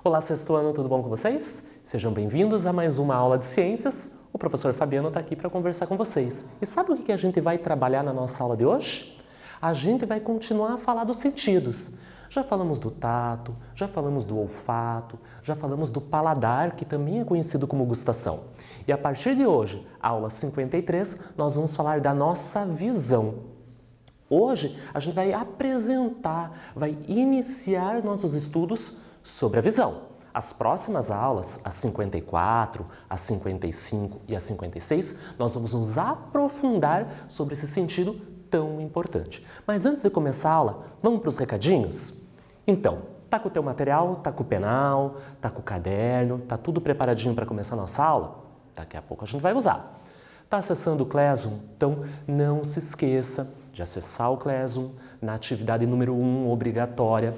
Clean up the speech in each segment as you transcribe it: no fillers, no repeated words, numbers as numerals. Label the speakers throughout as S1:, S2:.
S1: Olá, sexto ano, tudo bom com vocês? Sejam bem-vindos a mais uma aula de ciências. O professor Fabiano está aqui para conversar com vocês. E sabe o que a gente vai trabalhar na nossa aula de hoje? A gente vai continuar a falar dos sentidos. Já falamos do tato, já falamos do olfato, já falamos do paladar, que também é conhecido como gustação. E a partir de hoje, aula 53, nós vamos falar da nossa visão. Hoje a gente vai apresentar, vai iniciar nossos estudos sobre a visão. As próximas aulas, as 54, as 55 e as 56, nós vamos nos aprofundar sobre esse sentido tão importante. Mas antes de começar a aula, vamos para os recadinhos? Então, tá com o teu material, tá com o penal, tá com o caderno, tá tudo preparadinho para começar a nossa aula? Daqui a pouco a gente vai usar. Tá acessando o Classroom? Então não se esqueça de acessar o Classroom na atividade número 1, obrigatória.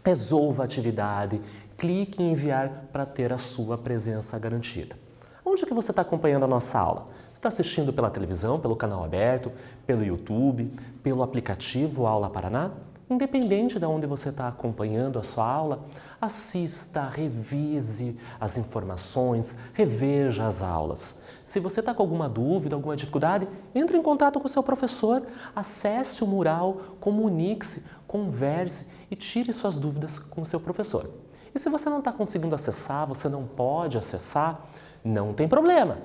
S1: Resolva a atividade, clique em enviar para ter a sua presença garantida. Onde que você está acompanhando a nossa aula? Você está assistindo pela televisão, pelo canal aberto, pelo YouTube, pelo aplicativo Aula Paraná? Independente de onde você está acompanhando a sua aula, assista, revise as informações, reveja as aulas. Se você está com alguma dúvida, alguma dificuldade, entre em contato com o seu professor, acesse o mural, comunique-se, converse e tire suas dúvidas com o seu professor. E se você não está conseguindo acessar, você não pode acessar, não tem problema.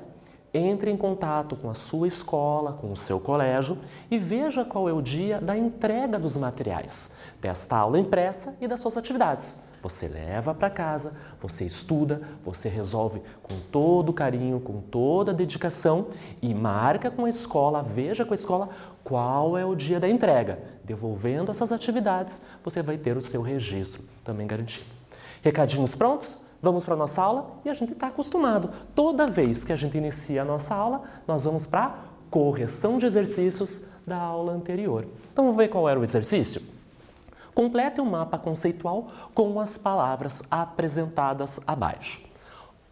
S1: Entre em contato com a sua escola, com o seu colégio e veja qual é o dia da entrega dos materiais, desta aula impressa e das suas atividades. Você leva para casa, você estuda, você resolve com todo carinho, com toda dedicação e marca com a escola, veja com a escola qual é o dia da entrega. Devolvendo essas atividades, você vai ter o seu registro também garantido. Recadinhos prontos? Vamos para a nossa aula e a gente está acostumado. Toda vez que a gente inicia a nossa aula, nós vamos para a correção de exercícios da aula anterior. Então, vamos ver qual era o exercício? Complete um mapa conceitual com as palavras apresentadas abaixo.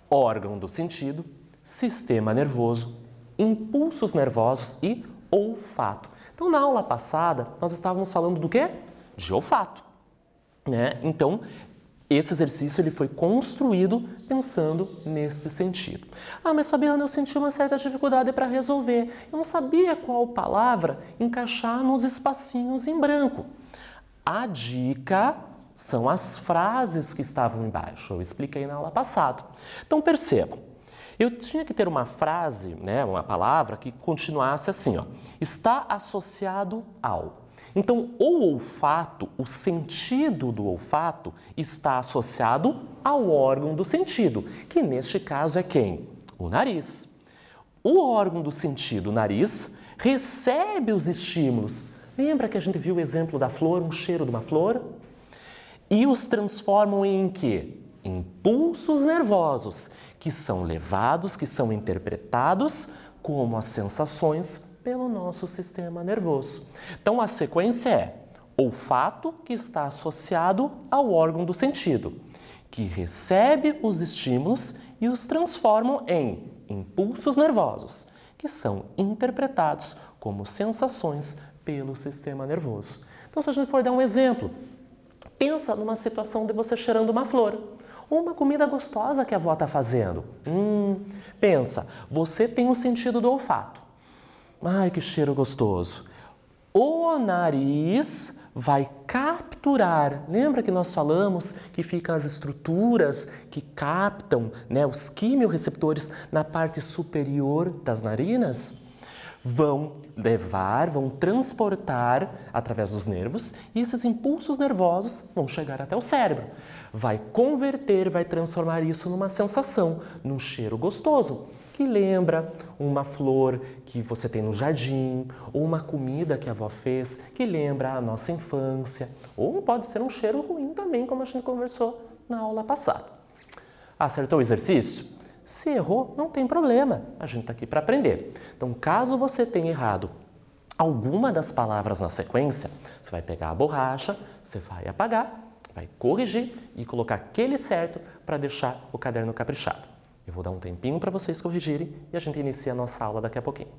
S1: Órgão do sentido, sistema nervoso, impulsos nervosos e olfato. Então, na aula passada, nós estávamos falando do quê? De olfato, né? Então, esse exercício ele foi construído pensando nesse sentido. Ah, mas Fabiana, eu senti uma certa dificuldade para resolver. Eu não sabia qual palavra encaixar nos espacinhos em branco. A dica são as frases que estavam embaixo. Eu expliquei na aula passada. Então, percebam. Eu tinha que ter uma frase, né, uma palavra que continuasse assim, ó. Está associado ao. Então, o olfato, o sentido do olfato, está associado ao órgão do sentido, que neste caso é quem? O nariz. O órgão do sentido, o nariz, recebe os estímulos. Lembra que a gente viu o exemplo da flor, um cheiro de uma flor? E os transformam em quê? Impulsos nervosos, que são levados, que são interpretados como as sensações pelo nosso sistema nervoso. Então, a sequência é olfato, que está associado ao órgão do sentido, que recebe os estímulos e os transformam em impulsos nervosos, que são interpretados como sensações pelo sistema nervoso. Então, se a gente for dar um exemplo, pensa numa situação de você cheirando uma flor, ou uma comida gostosa que a avó está fazendo. Pensa, você tem o sentido do olfato. Ai, que cheiro gostoso. O nariz vai capturar. Lembra que nós falamos que ficam as estruturas que captam, né, os quimiorreceptores na parte superior das narinas? Vão levar, vão transportar através dos nervos e esses impulsos nervosos vão chegar até o cérebro. Vai converter, vai transformar isso numa sensação, num cheiro gostoso, que lembra uma flor que você tem no jardim, ou uma comida que a avó fez, que lembra a nossa infância, ou pode ser um cheiro ruim também, como a gente conversou na aula passada. Acertou o exercício? Se errou, não tem problema, a gente está aqui para aprender. Então, caso você tenha errado alguma das palavras na sequência, você vai pegar a borracha, você vai apagar, vai corrigir e colocar aquele certo para deixar o caderno caprichado. Eu vou dar um tempinho para vocês corrigirem e a gente inicia a nossa aula daqui a pouquinho.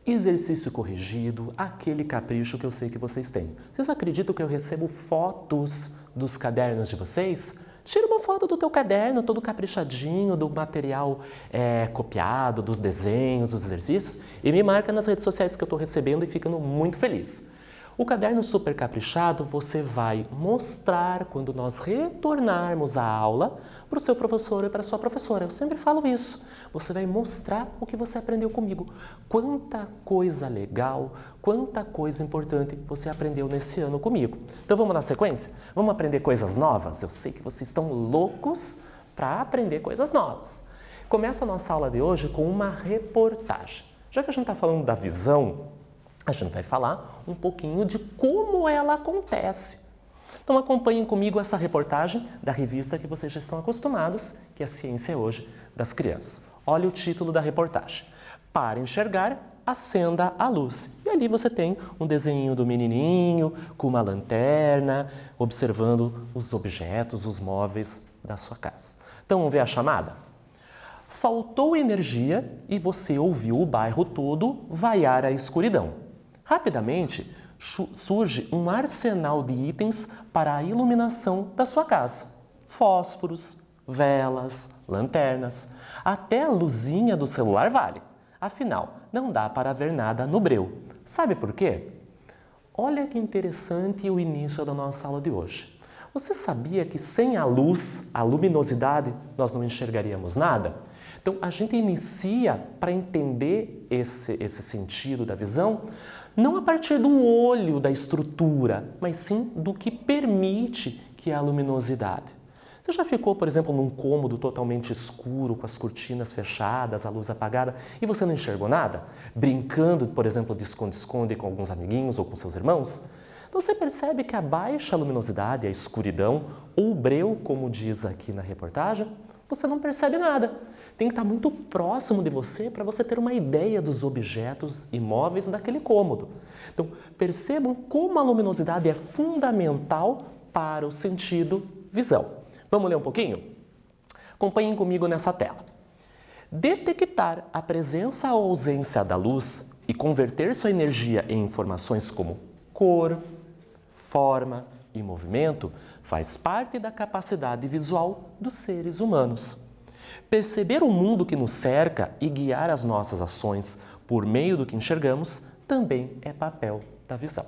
S1: Exercício corrigido, aquele capricho que eu sei que vocês têm. Vocês acreditam que eu recebo fotos dos cadernos de vocês? Tira uma foto do teu caderno, todo caprichadinho, do material copiado, dos desenhos, dos exercícios, e me marca nas redes sociais que eu estou recebendo e ficando muito feliz. O caderno super caprichado você vai mostrar quando nós retornarmos à aula para o seu professor e para a sua professora. Eu sempre falo isso. Você vai mostrar o que você aprendeu comigo. Quanta coisa legal, quanta coisa importante você aprendeu nesse ano comigo. Então vamos na sequência? Vamos aprender coisas novas? Eu sei que vocês estão loucos para aprender coisas novas. Começa a nossa aula de hoje com uma reportagem. Já que a gente está falando da visão, a gente vai falar um pouquinho de como ela acontece. Então acompanhem comigo essa reportagem da revista que vocês já estão acostumados, que é a Ciência Hoje das Crianças. Olha o título da reportagem. Para enxergar, acenda a luz. E ali você tem um desenho do menininho com uma lanterna, observando os objetos, os móveis da sua casa. Então vamos ver a chamada? Faltou energia e você ouviu o bairro todo vaiar a escuridão. Rapidamente, surge um arsenal de itens para a iluminação da sua casa. Fósforos, velas, lanternas, até a luzinha do celular vale. Afinal, não dá para ver nada no breu. Sabe por quê? Olha que interessante o início da nossa aula de hoje. Você sabia que sem a luz, a luminosidade, nós não enxergaríamos nada? Então, a gente inicia para entender esse sentido da visão, não a partir do olho, da estrutura, mas sim do que permite que é a luminosidade. Você já ficou, por exemplo, num cômodo totalmente escuro, com as cortinas fechadas, a luz apagada, e você não enxergou nada? Brincando, por exemplo, de esconde-esconde com alguns amiguinhos ou com seus irmãos? Então você percebe que a baixa luminosidade, a escuridão, ou breu, como diz aqui na reportagem, você não percebe nada. Tem que estar muito próximo de você para você ter uma ideia dos objetos imóveis daquele cômodo. Então, percebam como a luminosidade é fundamental para o sentido visão. Vamos ler um pouquinho? Acompanhem comigo nessa tela. Detectar a presença ou ausência da luz e converter sua energia em informações como cor, forma e movimento faz parte da capacidade visual dos seres humanos. Perceber o mundo que nos cerca e guiar as nossas ações por meio do que enxergamos também é papel da visão.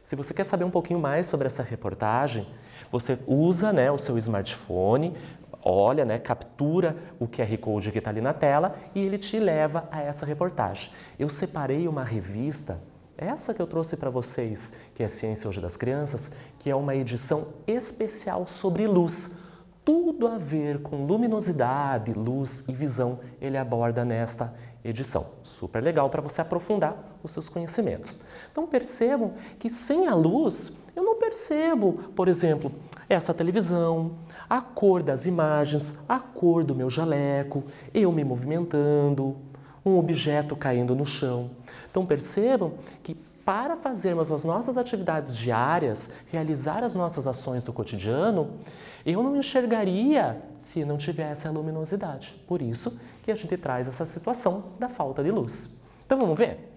S1: Se você quer saber um pouquinho mais sobre essa reportagem, você usa o seu smartphone, olha, captura o QR Code que está ali na tela e ele te leva a essa reportagem. Eu separei uma revista, essa que eu trouxe para vocês, que é Ciência Hoje das Crianças, que é uma edição especial sobre luz. Tudo a ver com luminosidade, luz e visão, ele aborda nesta edição. Super legal para você aprofundar os seus conhecimentos. Então percebam que sem a luz, eu não percebo, por exemplo, essa televisão, a cor das imagens, a cor do meu jaleco, eu me movimentando, um objeto caindo no chão. Então percebam que para fazermos as nossas atividades diárias, realizar as nossas ações do cotidiano, eu não enxergaria se não tivesse a luminosidade. Por isso que a gente traz essa situação da falta de luz. Então vamos ver?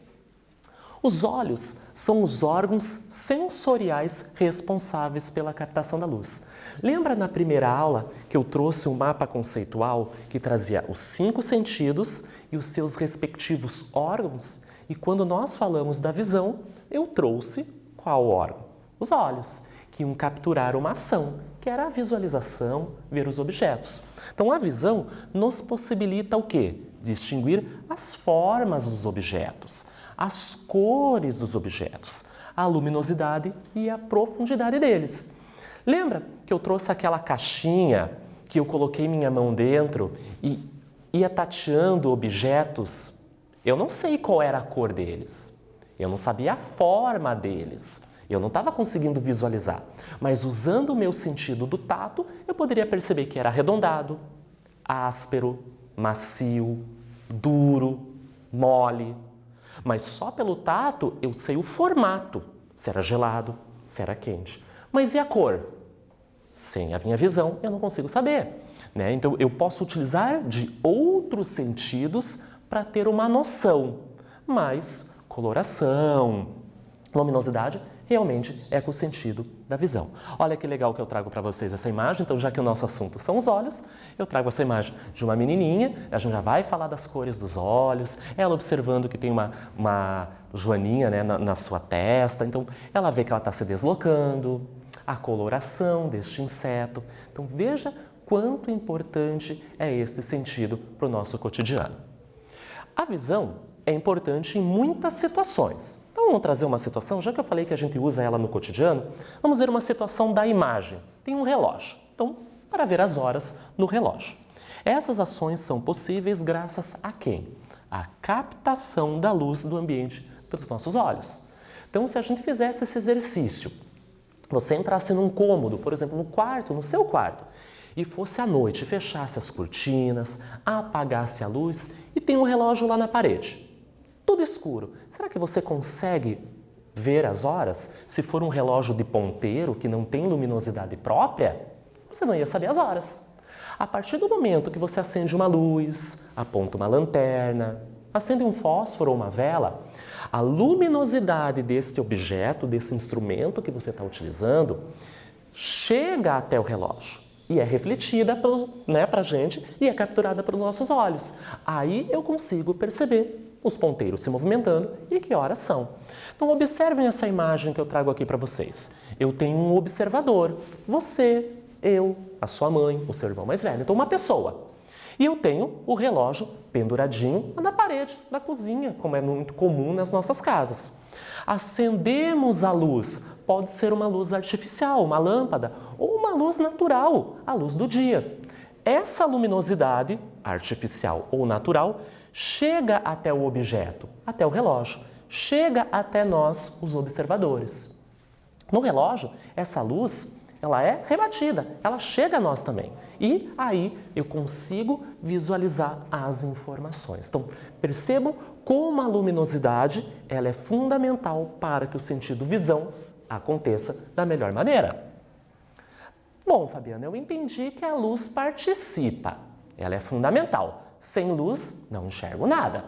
S1: Os olhos são os órgãos sensoriais responsáveis pela captação da luz. Lembra na primeira aula que eu trouxe um mapa conceitual que trazia os 5 sentidos e os seus respectivos órgãos? E quando nós falamos da visão, eu trouxe qual órgão? Os olhos, que iam capturar uma ação, que era a visualização, ver os objetos. Então a visão nos possibilita o quê? Distinguir as formas dos objetos, as cores dos objetos, a luminosidade e a profundidade deles. Lembra que eu trouxe aquela caixinha que eu coloquei minha mão dentro e ia tateando objetos? Eu não sei qual era a cor deles, eu não sabia a forma deles, eu não estava conseguindo visualizar, mas usando o meu sentido do tato, eu poderia perceber que era arredondado, áspero, macio, duro, mole. Mas só pelo tato eu sei o formato, se era gelado, se era quente. Mas e a cor? Sem a minha visão eu não consigo saber. Então eu posso utilizar de outros sentidos para ter uma noção, mas coloração, luminosidade realmente é com o sentido da visão. Olha que legal que eu trago para vocês essa imagem. Então, já que o nosso assunto são os olhos, eu trago essa imagem de uma menininha. A gente já vai falar das cores dos olhos, ela observando que tem uma joaninha, né, na sua testa. Então, ela vê que ela está se deslocando, a coloração deste inseto. Então, veja quanto importante é esse sentido para o nosso cotidiano. A visão é importante em muitas situações. Então, vamos trazer uma situação, já que eu falei que a gente usa ela no cotidiano, vamos ver uma situação da imagem. Tem um relógio. Então, para ver as horas no relógio. Essas ações são possíveis graças a quem? A captação da luz do ambiente pelos nossos olhos. Então, se a gente fizesse esse exercício, você entrasse num cômodo, por exemplo, no quarto, no seu quarto, e fosse à noite, fechasse as cortinas, apagasse a luz e tem um relógio lá na parede. Tudo escuro. Será que você consegue ver as horas? Se for um relógio de ponteiro que não tem luminosidade própria, você não ia saber as horas. A partir do momento que você acende uma luz, aponta uma lanterna, acende um fósforo ou uma vela, a luminosidade deste objeto, desse instrumento que você está utilizando, chega até o relógio e é refletida para a gente e é capturada pelos nossos olhos. Aí eu consigo perceber os ponteiros se movimentando e que horas são. Então, observem essa imagem que eu trago aqui para vocês. Eu tenho um observador, você, eu, a sua mãe, o seu irmão mais velho, então uma pessoa. E eu tenho o relógio penduradinho na parede da cozinha, como é muito comum nas nossas casas. Acendemos a luz, pode ser uma luz artificial, uma lâmpada, ou uma luz natural, a luz do dia. Essa luminosidade, artificial ou natural, chega até o objeto, até o relógio, chega até nós, os observadores. No relógio, essa luz, ela é rebatida, ela chega a nós também. E aí eu consigo visualizar as informações. Então, percebam como a luminosidade ela é fundamental para que o sentido visão aconteça da melhor maneira. Bom, Fabiana, eu entendi que a luz participa, ela é fundamental. Sem luz, não enxergo nada.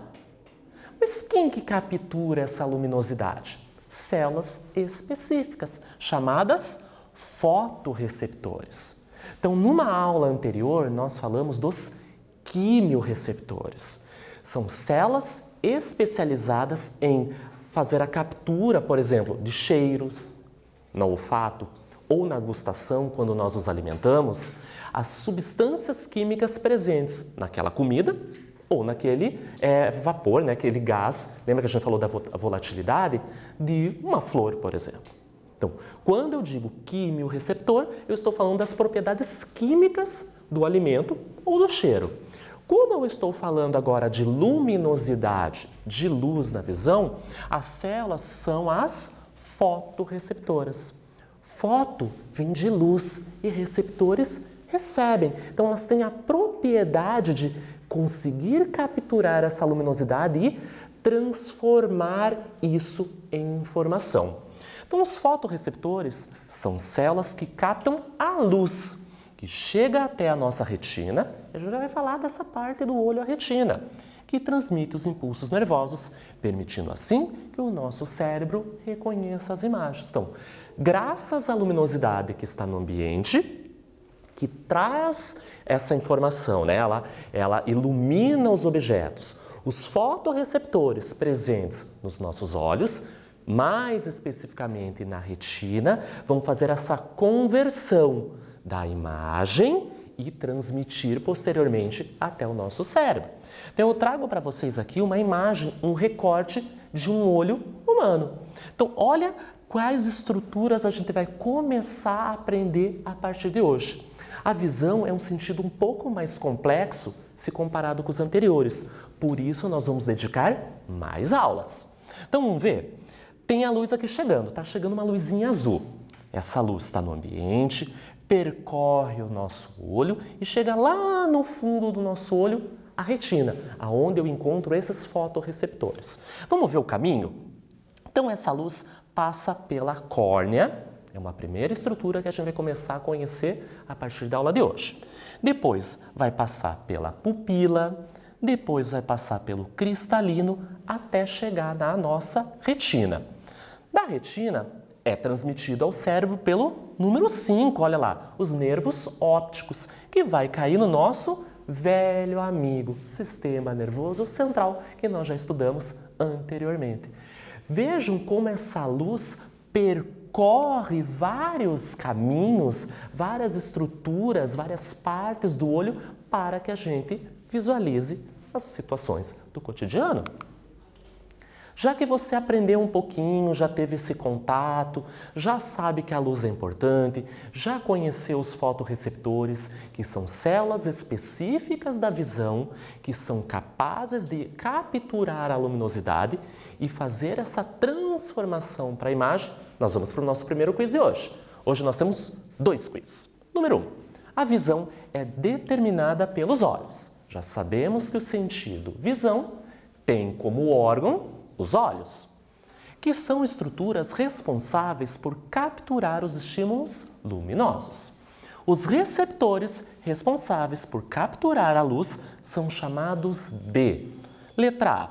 S1: Mas quem que captura essa luminosidade? Células específicas, chamadas fotorreceptores. Então, numa aula anterior, nós falamos dos quimiorreceptores. São células especializadas em fazer a captura, por exemplo, de cheiros, no olfato ou na gustação, quando nós nos alimentamos, as substâncias químicas presentes naquela comida ou naquele vapor, né, aquele gás, lembra que a gente falou da volatilidade? De uma flor, por exemplo. Então, quando eu digo quimiorreceptor, eu estou falando das propriedades químicas do alimento ou do cheiro. Como eu estou falando agora de luminosidade, de luz na visão, as células são as fotorreceptoras. Foto vem de luz e receptores recebem. Então, elas têm a propriedade de conseguir capturar essa luminosidade e transformar isso em informação. Então, os fotorreceptores são células que captam a luz, que chega até a nossa retina. A gente já vai falar dessa parte do olho, a retina, que transmite os impulsos nervosos, permitindo assim que o nosso cérebro reconheça as imagens. Então, graças à luminosidade que está no ambiente, que traz essa informação, né? Ela ilumina os objetos. Os fotorreceptores presentes nos nossos olhos, mais especificamente na retina, vão fazer essa conversão da imagem e transmitir posteriormente até o nosso cérebro. Então eu trago para vocês aqui uma imagem, um recorte de um olho humano. Então olha quais estruturas a gente vai começar a aprender a partir de hoje. A visão é um sentido um pouco mais complexo se comparado com os anteriores. Por isso, nós vamos dedicar mais aulas. Então, vamos ver? Tem a luz aqui chegando. Está chegando uma luzinha azul. Essa luz está no ambiente, percorre o nosso olho e chega lá no fundo do nosso olho, a retina, aonde eu encontro esses fotorreceptores. Vamos ver o caminho? Então, essa luz passa pela córnea. É uma primeira estrutura que a gente vai começar a conhecer a partir da aula de hoje. Depois vai passar pela pupila, depois vai passar pelo cristalino até chegar na nossa retina. Da retina é transmitido ao cérebro pelo número 5, olha lá, os nervos ópticos, que vai cair no nosso velho amigo, sistema nervoso central, que nós já estudamos anteriormente. Vejam como essa luz percorre vários caminhos, várias estruturas, várias partes do olho para que a gente visualize as situações do cotidiano. Já que você aprendeu um pouquinho, já teve esse contato, já sabe que a luz é importante, já conheceu os fotorreceptores, que são células específicas da visão, que são capazes de capturar a luminosidade e fazer essa transformação para a imagem, nós vamos para o nosso primeiro quiz de hoje. Hoje nós temos 2 quiz. Número 1. A visão é determinada pelos olhos. Já sabemos que o sentido visão tem como órgão os olhos, que são estruturas responsáveis por capturar os estímulos luminosos. Os receptores responsáveis por capturar a luz são chamados de letra A,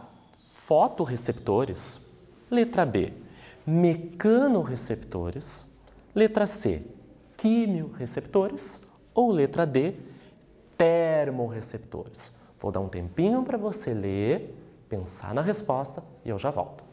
S1: fotorreceptores, letra B, mecanorreceptores, letra C, quimiorreceptores ou letra D, termorreceptores. Vou dar um tempinho para você ler, pensar na resposta e eu já volto.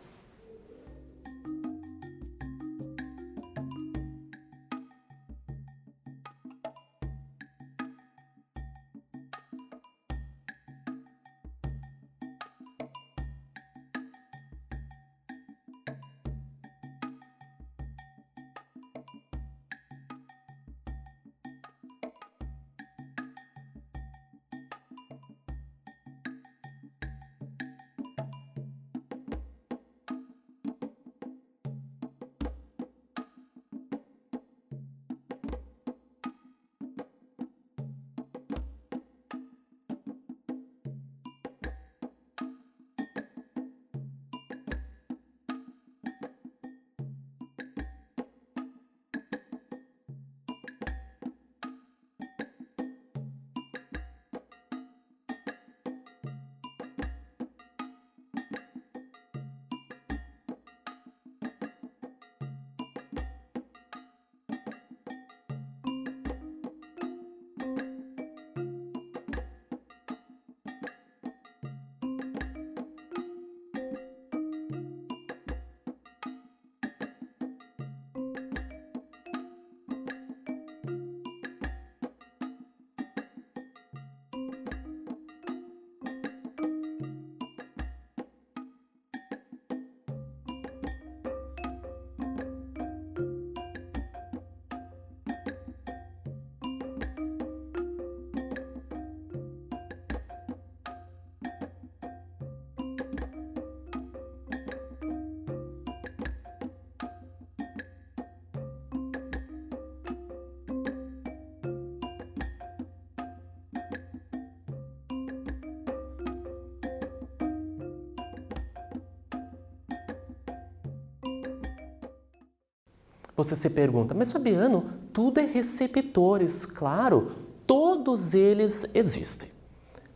S1: Você se pergunta, mas Fabiano, tudo é receptores. Claro, todos eles existem.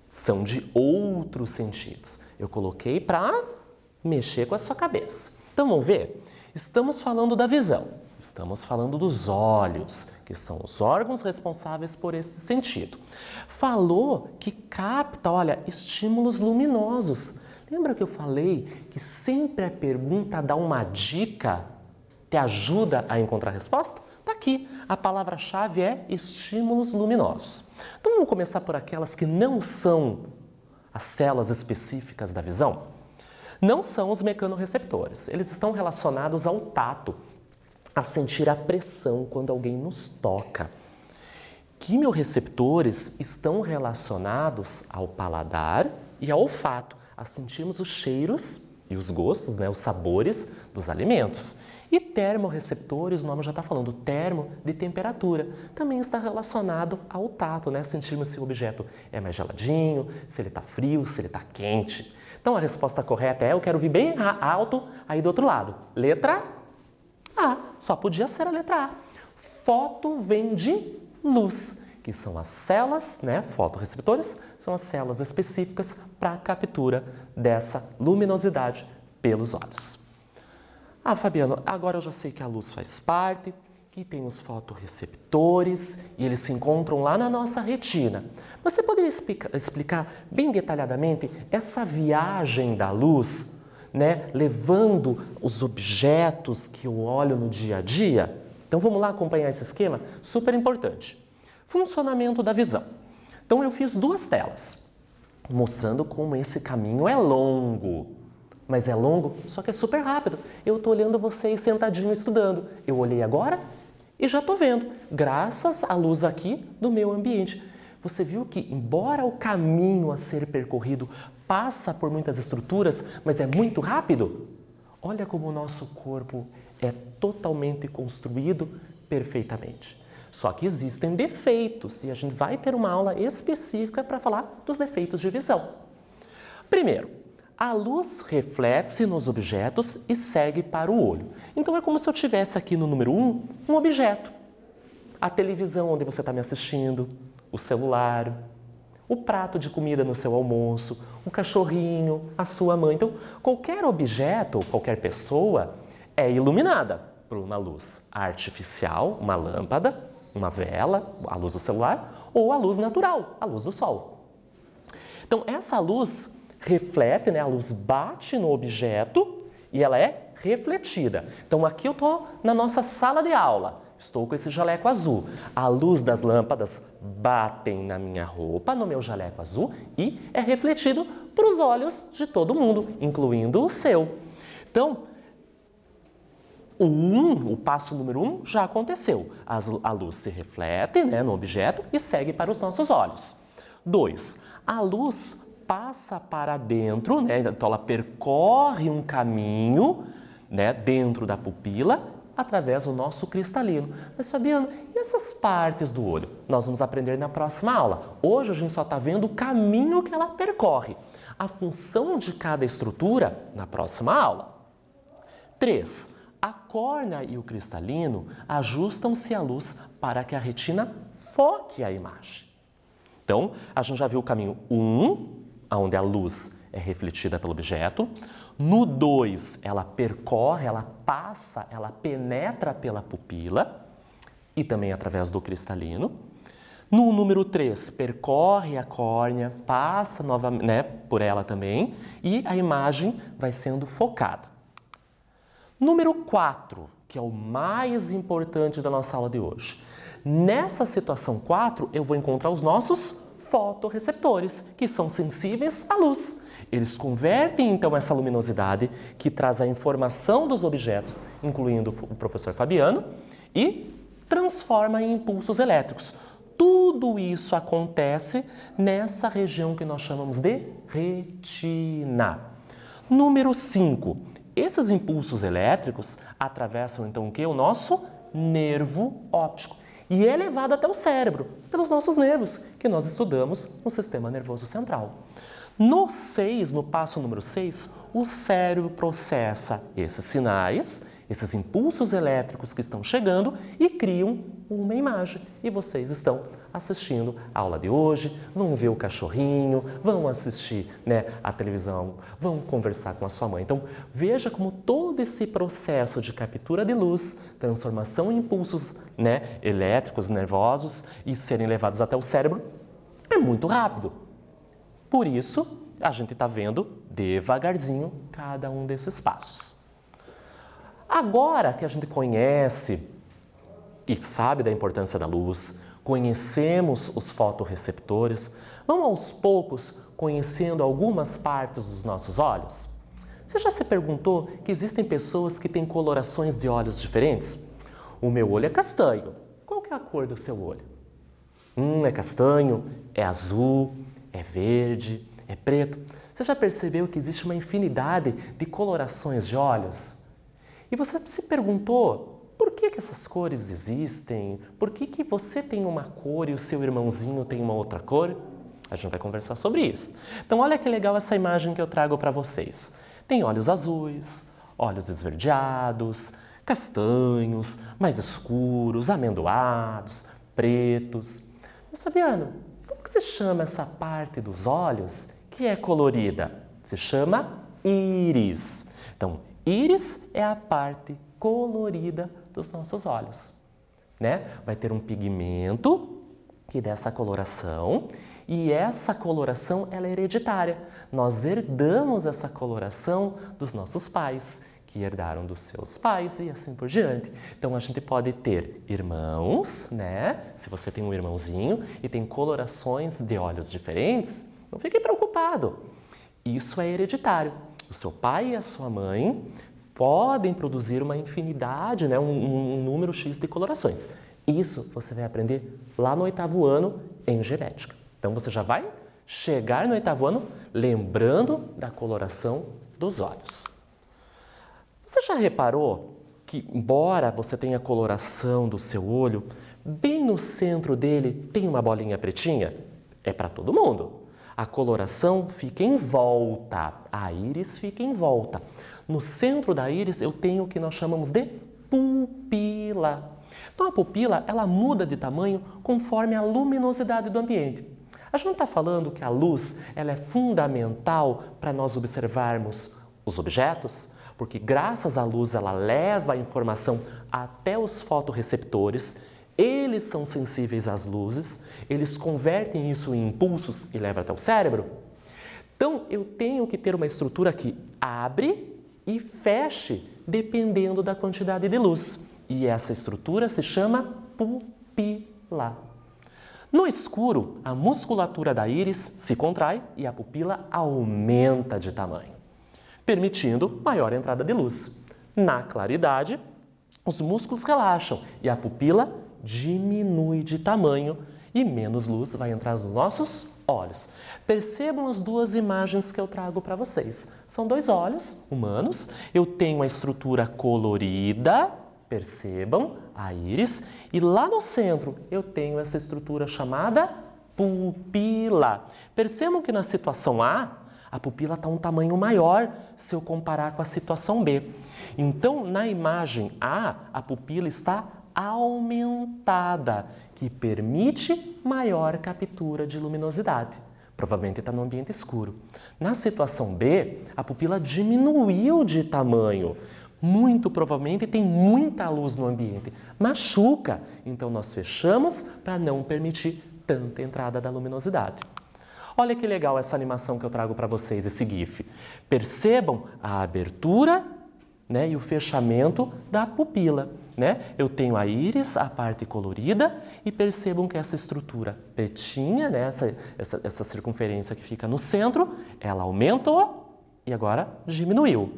S1: São de outros sentidos. Eu coloquei para mexer com a sua cabeça. Então vamos ver? Estamos falando da visão, estamos falando dos olhos, que são os órgãos responsáveis por esse sentido. Falou que capta, olha, estímulos luminosos. Lembra que eu falei que sempre a pergunta dá uma dica? Te ajuda a encontrar a resposta? Está aqui. A palavra-chave é estímulos luminosos. Então vamos começar por aquelas que não são as células específicas da visão? Não são os mecanorreceptores. Eles estão relacionados ao tato, a sentir a pressão quando alguém nos toca. Quimiorreceptores estão relacionados ao paladar e ao olfato, a sentirmos os cheiros e os gostos, os sabores dos alimentos. E termorreceptores, o nome já está falando, termo de temperatura, também está relacionado ao tato, sentirmos se o objeto é mais geladinho, se ele está frio, se ele está quente. Então a resposta correta é, eu quero vir bem alto aí do outro lado. Letra A, só podia ser a letra A. Foto vem de luz. que são as células, né, fotorreceptores, são as células específicas para a captura dessa luminosidade pelos olhos. Ah, Fabiano, agora eu já sei que a luz faz parte, que tem os fotorreceptores e eles se encontram lá na nossa retina. Você poderia explicar bem detalhadamente essa viagem da luz, né, levando os objetos que eu olho no dia a dia? Então vamos lá acompanhar esse esquema? Super importante. Funcionamento da visão. Então eu fiz 2 telas, mostrando como esse caminho é longo. Mas é longo, só que é super rápido. Eu estou olhando vocês sentadinho estudando. Eu olhei agora e já estou vendo, graças à luz aqui do meu ambiente. Você viu que, embora o caminho a ser percorrido passa por muitas estruturas, mas é muito rápido? Olha como o nosso corpo é totalmente construído perfeitamente. Só que existem defeitos e a gente vai ter uma aula específica para falar dos defeitos de visão. Primeiro, a luz reflete-se nos objetos e segue para o olho. Então é como se eu tivesse aqui no número 1 um objeto. A televisão onde você está me assistindo, o celular, o prato de comida no seu almoço, o cachorrinho, a sua mãe. Então, qualquer objeto, qualquer pessoa é iluminada por uma luz artificial, uma lâmpada, uma vela, a luz do celular, ou a luz natural, a luz do sol. Então, essa luz reflete, né? A luz bate no objeto e ela é refletida. Então, aqui eu estou na nossa sala de aula. Estou com esse jaleco azul. A luz das lâmpadas batem na minha roupa, no meu jaleco azul, e é refletido para os olhos de todo mundo, incluindo o seu. Então, o passo número 1 já aconteceu. A luz se reflete, né, no objeto e segue para os nossos olhos. 2. A luz passa para dentro, né, então ela percorre um caminho, né, dentro da pupila, através do nosso cristalino. Mas, Fabiano, e essas partes do olho? Nós vamos aprender na próxima aula. Hoje a gente só está vendo o caminho que ela percorre. A função de cada estrutura na próxima aula. 3. A córnea e o cristalino ajustam-se à luz para que a retina foque a imagem. Então, a gente já viu o caminho 1, onde a luz é refletida pelo objeto. No 2, ela percorre, ela passa, ela penetra pela pupila e também através do cristalino. No número 3, percorre a córnea, passa novamente, né, por ela também e a imagem vai sendo focada. Número 4, que é o mais importante da nossa aula de hoje. Nessa situação 4, eu vou encontrar os nossos fotorreceptores, que são sensíveis à luz. Eles convertem, então, essa luminosidade que traz a informação dos objetos, incluindo o professor Fabiano, e transforma em impulsos elétricos. Tudo isso acontece nessa região que nós chamamos de retina. Número 5. Esses impulsos elétricos atravessam, então, o quê? O nosso nervo óptico. E é levado até o cérebro, pelos nossos nervos, que nós estudamos no sistema nervoso central. No 6, no passo número 6, o cérebro processa esses sinais, esses impulsos elétricos que estão chegando e criam uma imagem. E vocês estão assistindo a aula de hoje, vão ver o cachorrinho, vão assistir, né, a televisão, vão conversar com a sua mãe. Então, veja como todo esse processo de captura de luz, transformação em impulsos, né, elétricos, nervosos e serem levados até o cérebro é muito rápido. Por isso, a gente está vendo devagarzinho cada um desses passos. Agora que a gente conhece e sabe da importância da luz, conhecemos os fotorreceptores, vamos aos poucos conhecendo algumas partes dos nossos olhos? Você já se perguntou que existem pessoas que têm colorações de olhos diferentes? O meu olho é castanho. Qual que é a cor do seu olho? É castanho, é azul, é verde, é preto. Você já percebeu que existe uma infinidade de colorações de olhos? E você se perguntou por que essas cores existem? Por que você tem uma cor e o seu irmãozinho tem uma outra cor? A gente vai conversar sobre isso. Então, olha que legal essa imagem que eu trago para vocês. Tem olhos azuis, olhos esverdeados, castanhos, mais escuros, amendoados, pretos. Mas, Fabiano, como que se chama essa parte dos olhos que é colorida? Se chama íris. Então, íris é a parte colorida dos nossos olhos, né? Vai ter um pigmento que dá essa coloração e essa coloração ela é hereditária. Nós herdamos essa coloração dos nossos pais, que herdaram dos seus pais e assim por diante. Então a gente pode ter irmãos, né? Se você tem um irmãozinho e tem colorações de olhos diferentes, não fique preocupado. Isso é hereditário. O seu pai e a sua mãe podem produzir uma infinidade, né? um número X de colorações. Isso você vai aprender lá no 8º ano em genética. Então você já vai chegar no 8º ano lembrando da coloração dos olhos. Você já reparou que, embora você tenha a coloração do seu olho, bem no centro dele tem uma bolinha pretinha? É para todo mundo. A coloração fica em volta, a íris fica em volta. No centro da íris eu tenho o que nós chamamos de pupila. Então a pupila ela muda de tamanho conforme a luminosidade do ambiente. A gente não está falando que a luz ela é fundamental para nós observarmos os objetos, porque graças à luz ela leva a informação até os fotorreceptores, eles são sensíveis às luzes, eles convertem isso em impulsos e levam até o cérebro. Então eu tenho que ter uma estrutura que abre e feche dependendo da quantidade de luz. E essa estrutura se chama pupila. No escuro, a musculatura da íris se contrai e a pupila aumenta de tamanho, permitindo maior entrada de luz. Na claridade, os músculos relaxam e a pupila diminui de tamanho e menos luz vai entrar nos nossos olhos. Percebam as duas imagens que eu trago para vocês. São dois olhos humanos. Eu tenho a estrutura colorida, percebam, a íris, e lá no centro eu tenho essa estrutura chamada pupila. Percebam que na situação A pupila está um tamanho maior se eu comparar com a situação B. Então, na imagem A pupila está aumentada, que permite maior captura de luminosidade. Provavelmente está no ambiente escuro. Na situação B, a pupila diminuiu de tamanho. Muito provavelmente tem muita luz no ambiente. Machuca, então nós fechamos para não permitir tanta entrada da luminosidade. Olha que legal essa animação que eu trago para vocês, esse GIF. Percebam a abertura, né, e o fechamento da pupila. Né? Eu tenho a íris, a parte colorida, e percebam que essa estrutura pretinha, né, essa circunferência que fica no centro, ela aumentou e agora diminuiu.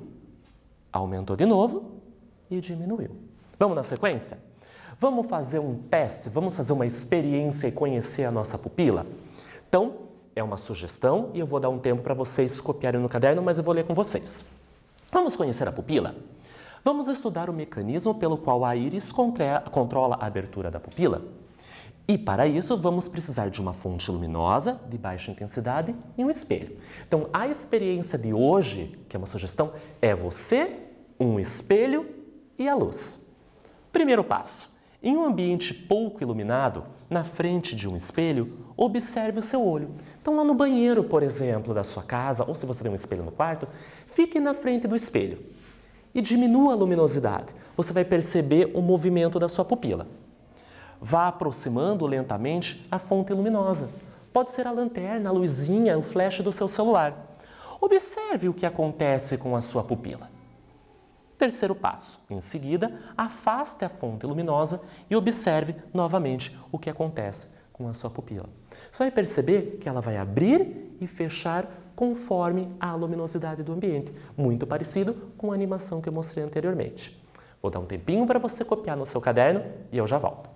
S1: Aumentou de novo e diminuiu. Vamos na sequência? Vamos fazer um teste, vamos fazer uma experiência e conhecer a nossa pupila? Então, é uma sugestão e eu vou dar um tempo para vocês copiarem no caderno, mas eu vou ler com vocês. Vamos conhecer a pupila? Vamos estudar o mecanismo pelo qual a íris controla a abertura da pupila. E para isso, vamos precisar de uma fonte luminosa, de baixa intensidade e um espelho. Então, a experiência de hoje, que é uma sugestão, é você, um espelho e a luz. Primeiro passo. Em um ambiente pouco iluminado, na frente de um espelho, observe o seu olho. Então, lá no banheiro, por exemplo, da sua casa, ou se você tem um espelho no quarto, fique na frente do espelho e diminua a luminosidade. Você vai perceber o movimento da sua pupila. Vá aproximando lentamente a fonte luminosa. Pode ser a lanterna, a luzinha, o flash do seu celular. Observe o que acontece com a sua pupila. Terceiro passo. Em seguida, afaste a fonte luminosa e observe novamente o que acontece com a sua pupila. Você vai perceber que ela vai abrir e fechar conforme a luminosidade do ambiente, muito parecido com a animação que eu mostrei anteriormente. Vou dar um tempinho para você copiar no seu caderno e eu já volto.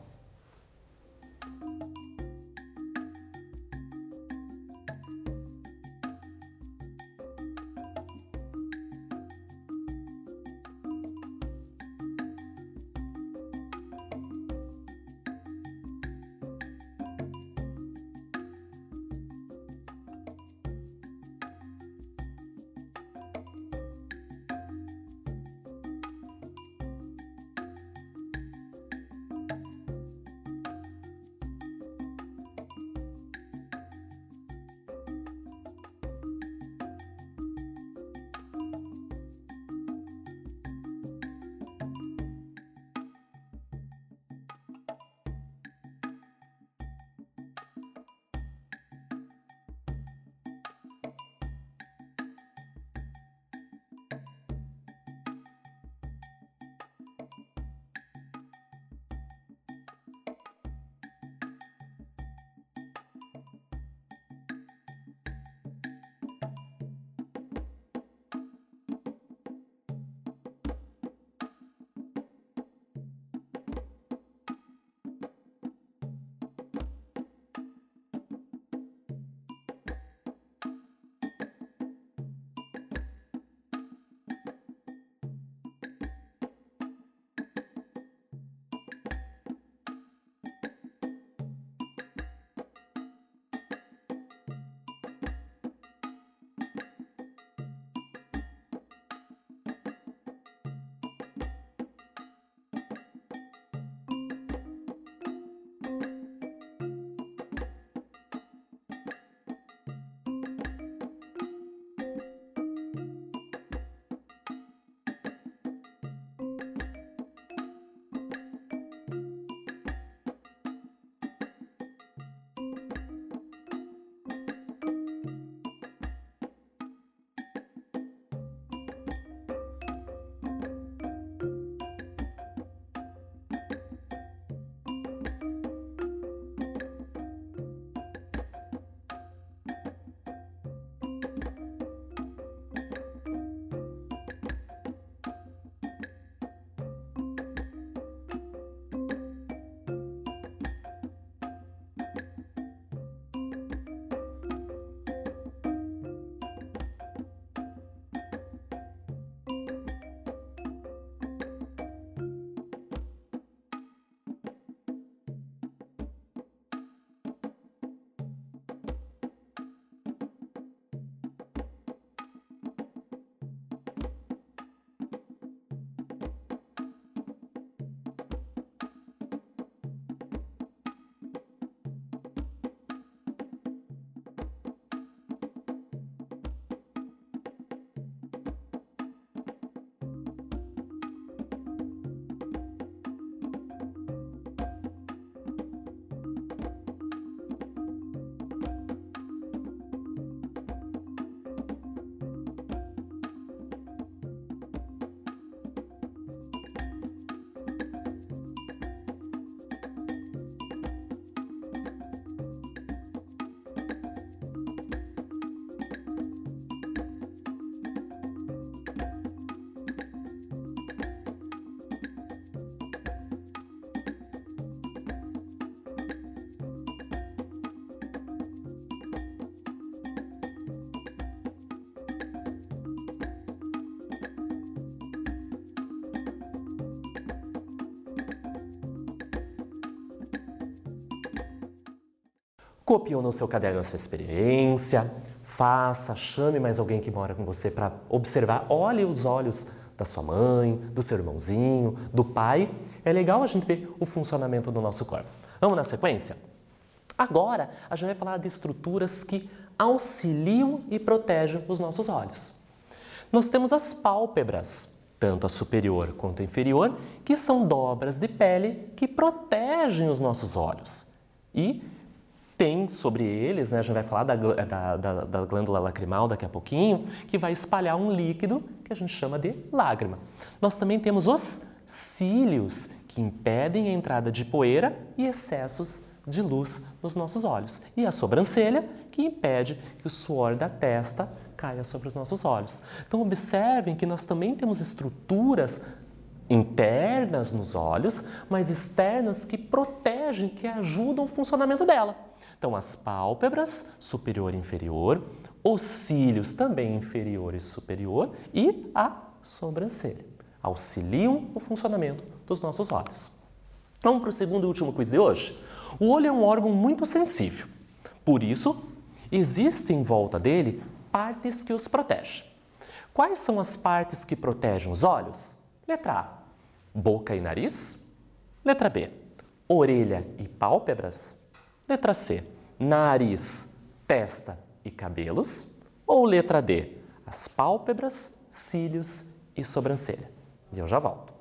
S1: Copiou no seu caderno essa experiência, faça, chame mais alguém que mora com você para observar, olhe os olhos da sua mãe, do seu irmãozinho, do pai. É legal a gente ver o funcionamento do nosso corpo. Vamos na sequência? Agora, a gente vai falar de estruturas que auxiliam e protegem os nossos olhos. Nós temos as pálpebras, tanto a superior quanto a inferior, que são dobras de pele que protegem os nossos olhos. E tem sobre eles, a gente vai falar da glândula lacrimal daqui a pouquinho, que vai espalhar um líquido que a gente chama de lágrima. Nós também temos os cílios, que impedem a entrada de poeira e excessos de luz nos nossos olhos. E a sobrancelha, que impede que o suor da testa caia sobre os nossos olhos. Então, observem que nós também temos estruturas internas nos olhos, mas externas que protegem, que ajudam o funcionamento dela. Então, as pálpebras, superior e inferior, os cílios, também inferior e superior, e a sobrancelha. Auxiliam o funcionamento dos nossos olhos. Vamos para o segundo e último quiz de hoje? O olho é um órgão muito sensível. Por isso, existem em volta dele partes que os protegem. Quais são as partes que protegem os olhos? Letra A, boca e nariz. Letra B, orelha e pálpebras. Letra C, nariz, testa e cabelos. Ou letra D, as pálpebras, cílios e sobrancelha. E eu já volto.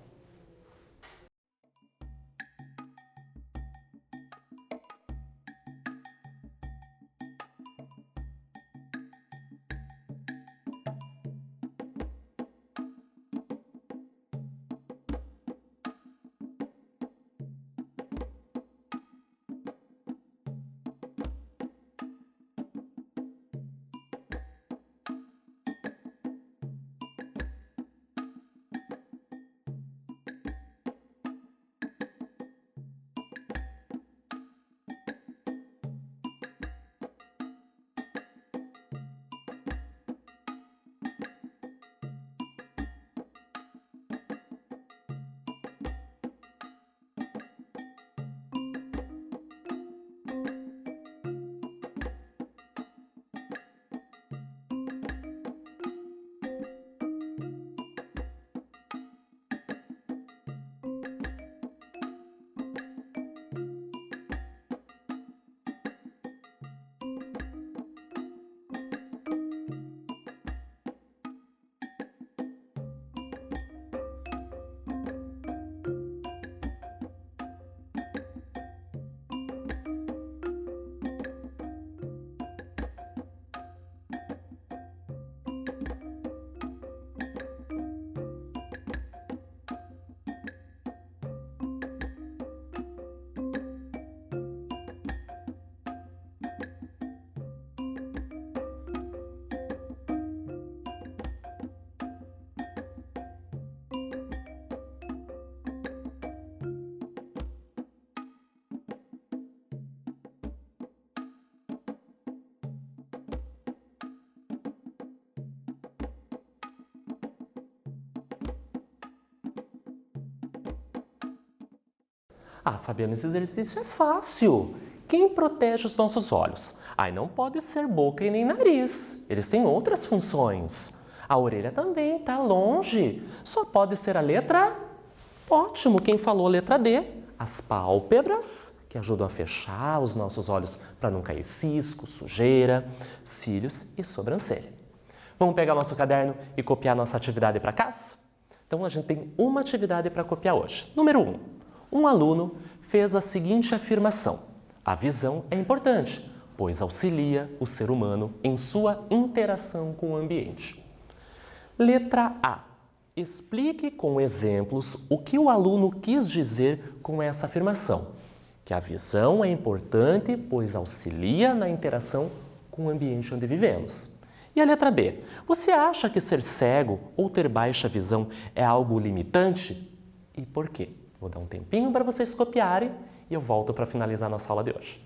S1: Ah, Fabiana, esse exercício é fácil. Quem protege os nossos olhos? Não pode ser boca e nem nariz. Eles têm outras funções. A orelha também está longe. Só pode ser a letra... Ótimo, quem falou a letra D? As pálpebras, que ajudam a fechar os nossos olhos para não cair cisco, sujeira, cílios e sobrancelha. Vamos pegar nosso caderno e copiar nossa atividade para casa? Então, a gente tem uma atividade para copiar hoje. Número 1. Um aluno fez a seguinte afirmação: a visão é importante, pois auxilia o ser humano em sua interação com o ambiente. Letra A. Explique com exemplos o que o aluno quis dizer com essa afirmação. Que a visão é importante, pois auxilia na interação com o ambiente onde vivemos. E a letra B. Você acha que ser cego ou ter baixa visão é algo limitante? E por quê? Vou dar um tempinho para vocês copiarem e eu volto para finalizar nossa aula de hoje.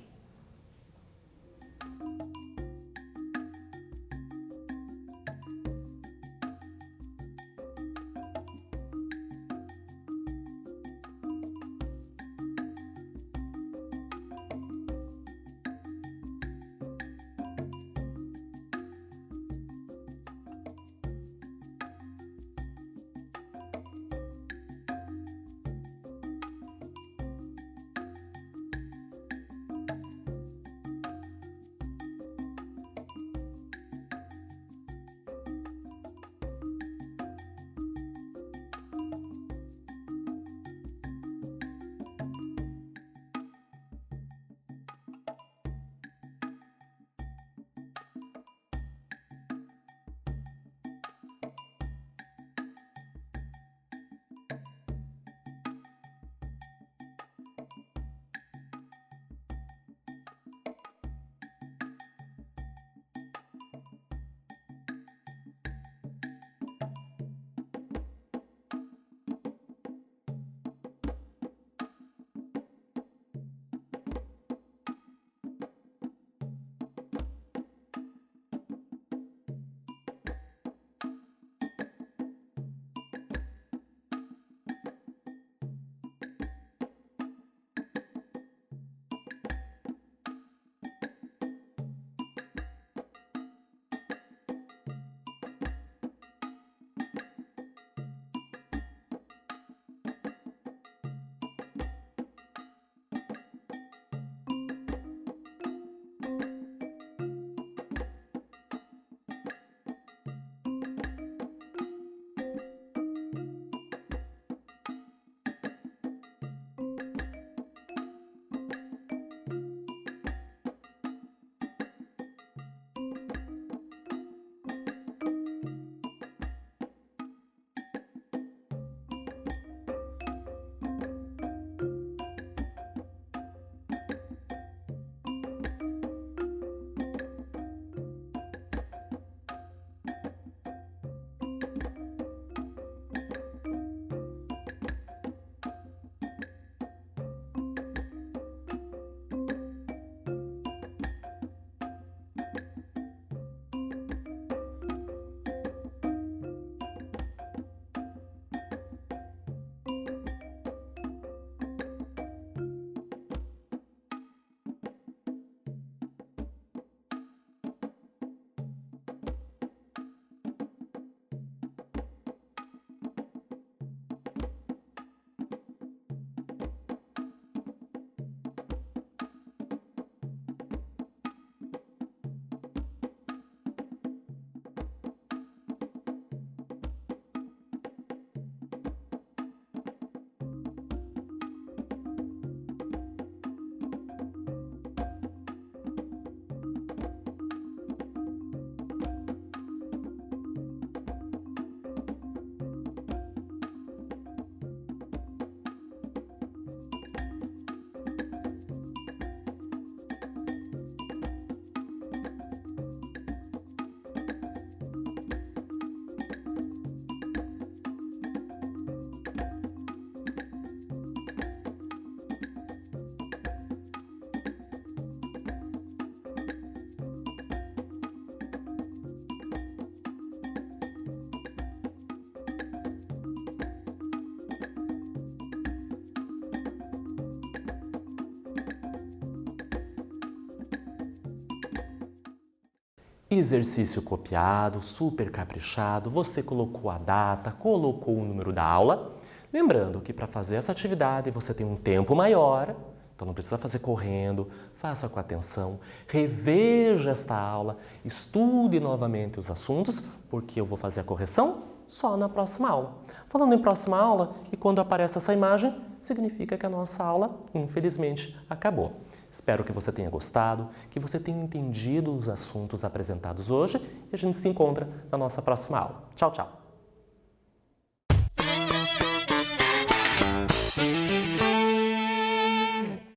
S1: Exercício copiado, super caprichado, você colocou a data, colocou o número da aula. Lembrando que para fazer essa atividade você tem um tempo maior, então não precisa fazer correndo, faça com atenção, reveja esta aula, estude novamente os assuntos, porque eu vou fazer a correção só na próxima aula. Falando em próxima aula, e quando aparece essa imagem, significa que a nossa aula, infelizmente, acabou. Espero que você tenha gostado, que você tenha entendido os assuntos apresentados hoje e a gente se encontra na nossa próxima aula. Tchau, tchau!